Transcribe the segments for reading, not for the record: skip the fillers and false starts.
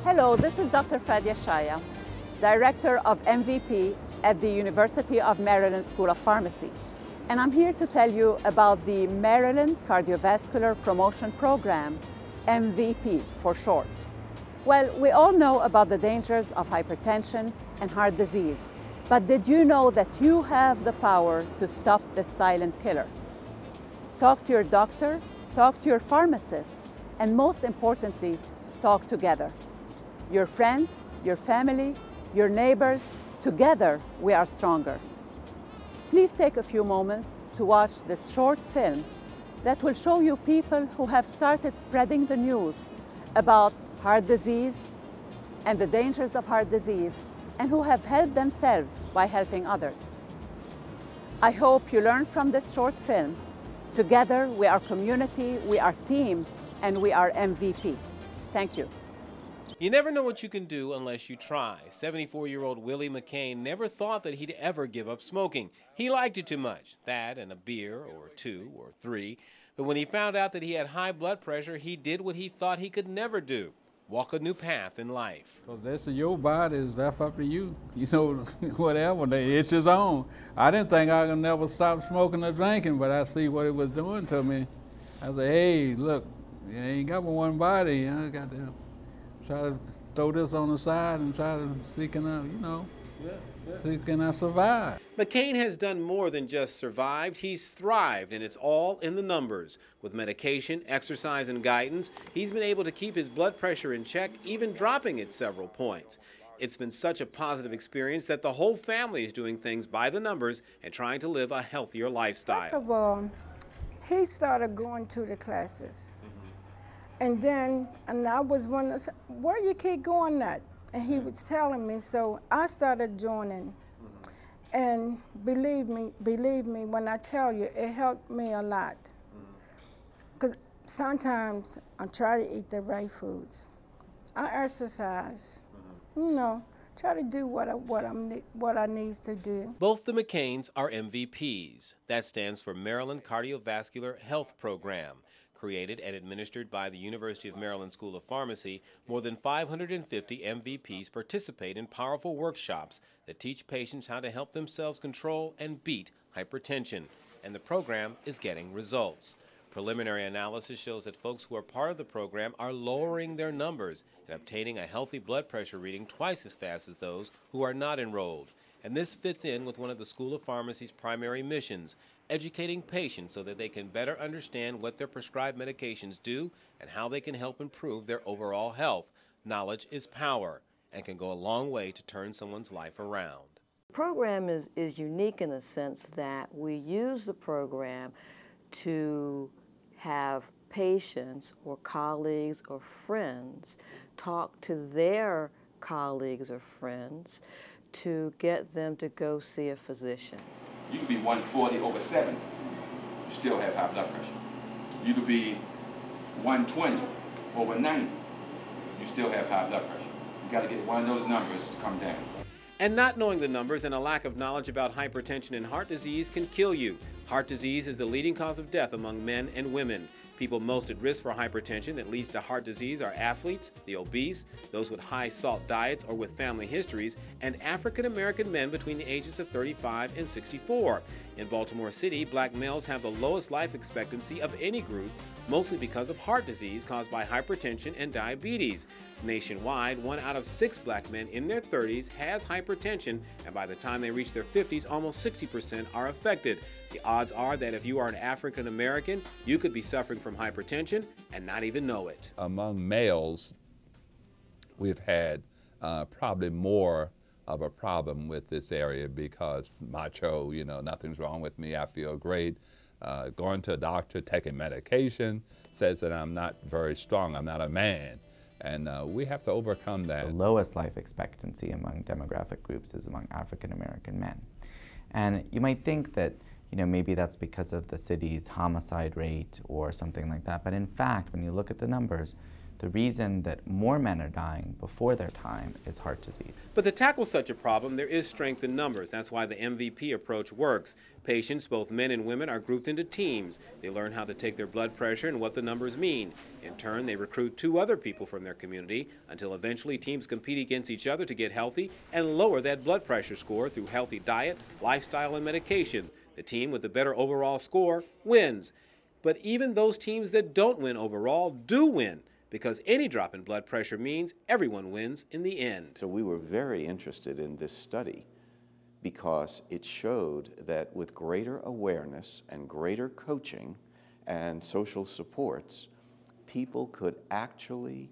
Hello, this is Dr. Fadia Shaya, Director of MVP at the University of Maryland School of Pharmacy. And I'm here to tell you about the Maryland Cardiovascular Promotion Program, MVP for short. Well, we all know about the dangers of hypertension and heart disease, but did you know that you have the power to stop this silent killer? Talk to your doctor, talk to your pharmacist, and most importantly, talk together. Your friends, your family, your neighbors, together we are stronger. Please take a few moments to watch this short film that will show you people who have started spreading the news about heart disease and the dangers of heart disease, and who have helped themselves by helping others. I hope you learn from this short film. Together we are community, we are team, and we are MVP. Thank you. You never know what you can do unless you try. 74-year-old Willie McCain never thought that he'd ever give up smoking. He liked it too much, that and a beer or two or three. But when he found out that he had high blood pressure, he did what he thought he could never do: walk a new path in life. Because that's your body, is left up to you. You know, whatever, it's his own. I didn't think I could never stop smoking or drinking, but I see what it was doing to me. I said, hey, look, you ain't got but one body, you know, got to try to throw this on the side and try to see can I, you know, see can I survive. McCain has done more than just survived. He's thrived, and it's all in the numbers. With medication, exercise, and guidance, he's been able to keep his blood pressure in check, even dropping it several points. It's been such a positive experience that the whole family is doing things by the numbers and trying to live a healthier lifestyle. First of all, he started going to the classes. And then, I was wondering, where you keep going at? And he was telling me, so I started joining. And believe me, when I tell you, it helped me a lot. Because sometimes I try to eat the right foods. I exercise, you know, try to do what I need to do. Both the McCains are MVPs. That stands for Maryland Cardiovascular Health Program. Created and administered by the University of Maryland School of Pharmacy, more than 550 MVPs participate in powerful workshops that teach patients how to help themselves control and beat hypertension. And the program is getting results. Preliminary analysis shows that folks who are part of the program are lowering their numbers and obtaining a healthy blood pressure reading twice as fast as those who are not enrolled. And this fits in with one of the School of Pharmacy's primary missions: educating patients so that they can better understand what their prescribed medications do and how they can help improve their overall health. Knowledge is power and can go a long way to turn someone's life around. The program is unique in the sense that we use the program to have patients or colleagues or friends talk to their colleagues or friends to get them to go see a physician. You could be 140 over 70, you still have high blood pressure. You could be 120 over 90, you still have high blood pressure. You got to get one of those numbers to come down. And not knowing the numbers and a lack of knowledge about hypertension and heart disease can kill you. Heart disease is the leading cause of death among men and women. People most at risk for hypertension that leads to heart disease are athletes, the obese, those with high salt diets or with family histories, and African American men between the ages of 35 and 64. In Baltimore City, black males have the lowest life expectancy of any group, mostly because of heart disease caused by hypertension and diabetes. Nationwide, 1 out of 6 black men in their 30s has hypertension, and by the time they reach their 50s, almost 60% are affected. The odds are that if you are an African American, you could be suffering from hypertension and not even know it. Among males, we've had probably more of a problem with this area because macho, you know, nothing's wrong with me, I feel great. Going to a doctor, taking medication, says that I'm not very strong, I'm not a man. And we have to overcome that. The lowest life expectancy among demographic groups is among African American men. And you might think that, you know, maybe that's because of the city's homicide rate or something like that. But in fact, when you look at the numbers, the reason that more men are dying before their time is heart disease. But to tackle such a problem, there is strength in numbers. That's why the MVP approach works. Patients, both men and women, are grouped into teams. They learn how to take their blood pressure and what the numbers mean. In turn, they recruit 2 other people from their community until eventually teams compete against each other to get healthy and lower that blood pressure score through healthy diet, lifestyle, and medication. The team with the better overall score wins. But even those teams that don't win overall do win, because any drop in blood pressure means everyone wins in the end. So we were very interested in this study because it showed that with greater awareness and greater coaching and social supports, people could actually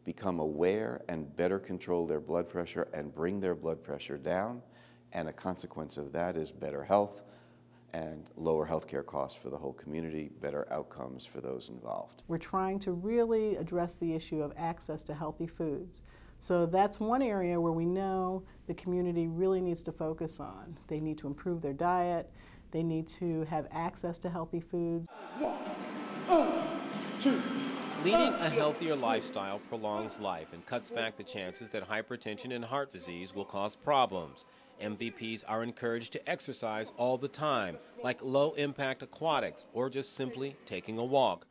become aware and better control their blood pressure and bring their blood pressure down. And a consequence of that is better health and lower healthcare costs for the whole community, better outcomes for those involved. We're trying to really address the issue of access to healthy foods. So that's one area where we know the community really needs to focus on. They need to improve their diet, they need to have access to healthy foods. 1, 2. Leading a healthier lifestyle prolongs life and cuts back the chances that hypertension and heart disease will cause problems. MVPs are encouraged to exercise all the time, like low-impact aquatics or just simply taking a walk.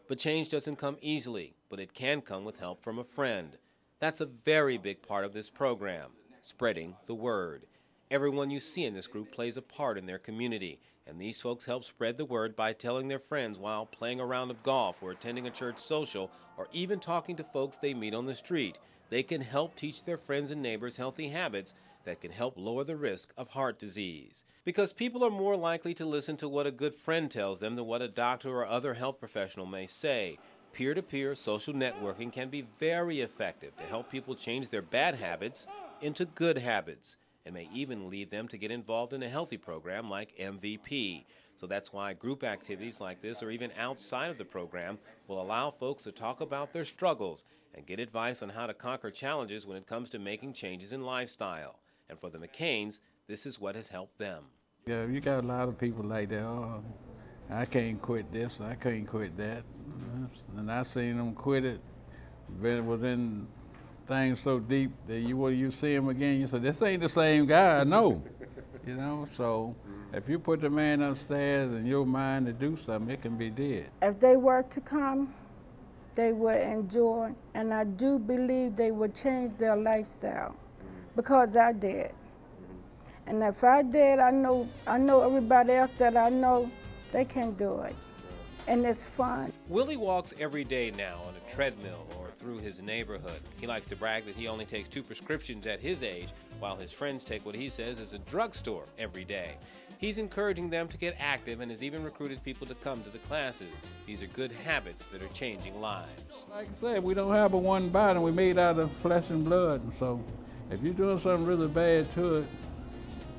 But change doesn't come easily, but it can come with help from a friend. That's a very big part of this program, spreading the word. Everyone you see in this group plays a part in their community, and these folks help spread the word by telling their friends while playing a round of golf or attending a church social or even talking to folks they meet on the street. They can help teach their friends and neighbors healthy habits that can help lower the risk of heart disease. Because people are more likely to listen to what a good friend tells them than what a doctor or other health professional may say. Peer-to-peer social networking can be very effective to help people change their bad habits into good habits, and may even lead them to get involved in a healthy program like MVP. So that's why group activities like this, or even outside of the program, will allow folks to talk about their struggles and get advice on how to conquer challenges when it comes to making changes in lifestyle. And for the McCains, this is what has helped them. Yeah, you got a lot of people like that. Oh, I can't quit this, I can't quit that. And I seen them quit it, but it was in things so deep that you see him again, you say, this ain't the same guy, I know. You know, so if you put the man upstairs in your mind to do something, it can be dead. If they were to come, they would enjoy, and I do believe they would change their lifestyle, because I did. And if I did, I know everybody else that I know, they can do it. And it's fun. Willie walks every day now on a treadmill or through his neighborhood. He likes to brag that he only takes 2 prescriptions at his age, while his friends take what he says is a drugstore every day. He's encouraging them to get active and has even recruited people to come to the classes. These are good habits that are changing lives. Like I said, we don't have but one body, we're made out of flesh and blood, and so if you're doing something really bad to it,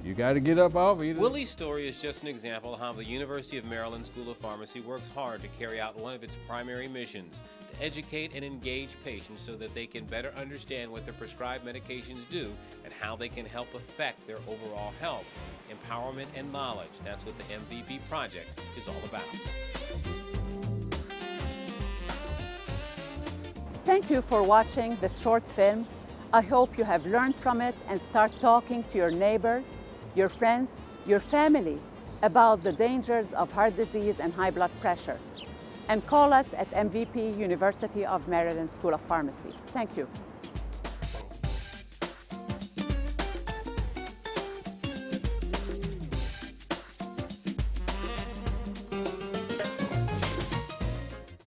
you got to get up off it. Willie's story is just an example of how the University of Maryland School of Pharmacy works hard to carry out one of its primary missions, to educate and engage patients so that they can better understand what their prescribed medications do and how they can help affect their overall health. Empowerment and knowledge, that's what the MVP project is all about. Thank you for watching this short film. I hope you have learned from it and start talking to your neighbors, your friends, your family about the dangers of heart disease and high blood pressure. And call us at MVP University of Maryland School of Pharmacy. Thank you.